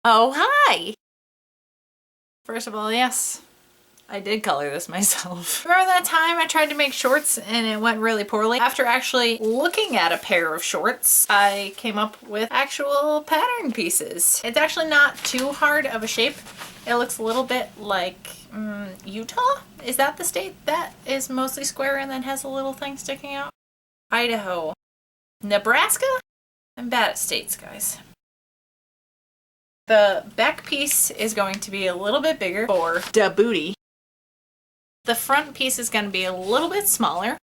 Oh, hi! First of all, yes, I did color this myself. Remember that time I tried to make shorts and it went really poorly? After actually looking at a pair of shorts, I came up with actual pattern pieces. It's actually not too hard of a shape. It looks a little bit like Utah? Is that the state that is mostly square and then has a little thing sticking out? Idaho. Nebraska? I'm bad at states, guys. The back piece is going to be a little bit bigger for the booty. The front piece is going to be a little bit smaller.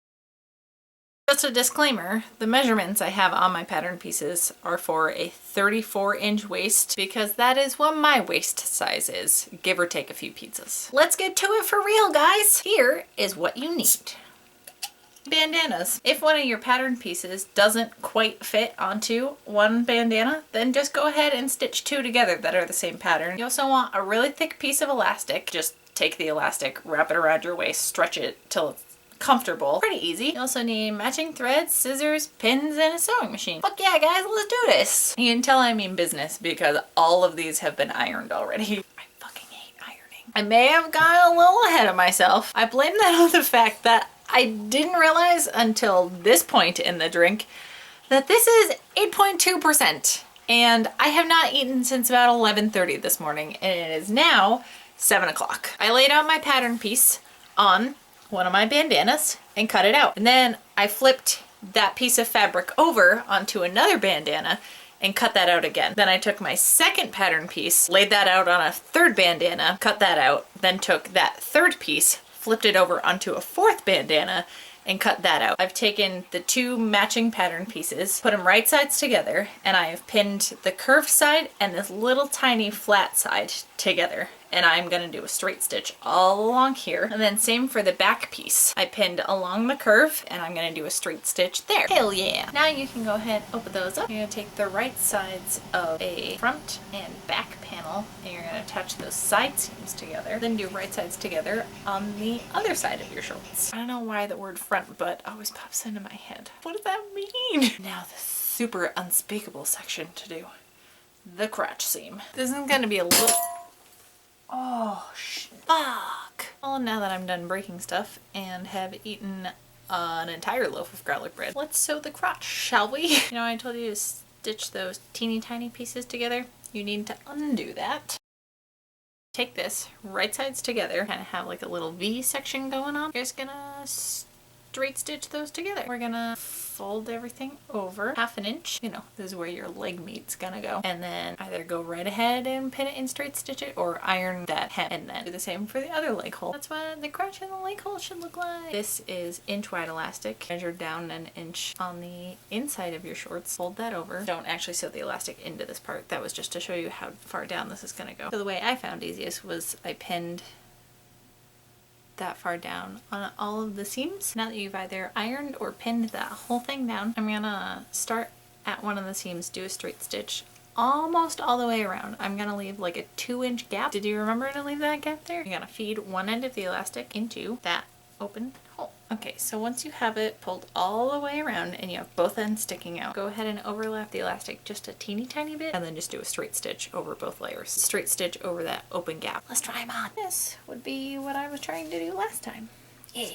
Just a disclaimer, the measurements I have on my pattern pieces are for a 34-inch waist because that is what my waist size is, give or take a few pizzas. Let's get to it for real, guys. Here is what you need. Bandanas. If one of your pattern pieces doesn't quite fit onto one bandana, then just go ahead and stitch two together that are the same pattern. You also want a really thick piece of elastic. Just take the elastic, wrap it around your waist, stretch it till it's comfortable. Pretty easy. You also need matching threads, scissors, pins, and a sewing machine. Fuck yeah, guys, let's do this. You can tell I mean business because all of these have been ironed already. I fucking hate ironing. I may have gone a little ahead of myself. I blame that on the fact that I didn't realize until this point in the drink that this is 8.2%. And I have not eaten since about 11:30 this morning, and it is now 7 o'clock. I laid out my pattern piece on one of my bandanas and cut it out. And then I flipped that piece of fabric over onto another bandana and cut that out again. Then I took my second pattern piece, laid that out on a third bandana, cut that out, then took that third piece, flipped it over onto a fourth bandana, and cut that out. I've taken the two matching pattern pieces, put them right sides together, and I have pinned the curved side and this little tiny flat side together. And I'm gonna do a straight stitch all along here. And then same for the back piece. I pinned along the curve and I'm gonna do a straight stitch there. Hell yeah! Now you can go ahead and open those up. You're gonna take the right sides of a front and back panel and you're gonna attach those side seams together. Then do right sides together on the other side of your shorts. I don't know why the word front butt always pops into my head. What does that mean? Now the super unspeakable section to do. The crotch seam. This is gonna be a little... Oh, fuck. Well, now that I'm done breaking stuff and have eaten an entire loaf of garlic bread, let's sew the crotch, shall we? You know, I told you to stitch those teeny tiny pieces together. You need to undo that. Take this right sides together, kind of have like a little V section going on. You're just gonna straight stitch those together. We're gonna fold everything over 1/2 inch. You know, this is where your leg meat's gonna go. And then either go right ahead and pin it and straight stitch it or iron that hem and then do the same for the other leg hole. That's what the crotch and the leg hole should look like. This is inch wide elastic. Measure down 1 inch on the inside of your shorts. Fold that over. Don't actually sew the elastic into this part. That was just to show you how far down this is gonna go. So the way I found easiest was I pinned that far down on all of the seams. Now that you've either ironed or pinned that whole thing down, I'm gonna start at one of the seams, do a straight stitch almost all the way around. I'm gonna leave like a 2-inch gap. Did you remember to leave that gap there? You're gonna feed one end of the elastic into that open hole. Okay, so once you have it pulled all the way around and you have both ends sticking out, go ahead and overlap the elastic just a teeny tiny bit and then just do a straight stitch over both layers. Straight stitch over that open gap. Let's try them on. This would be what I was trying to do last time. Yeah.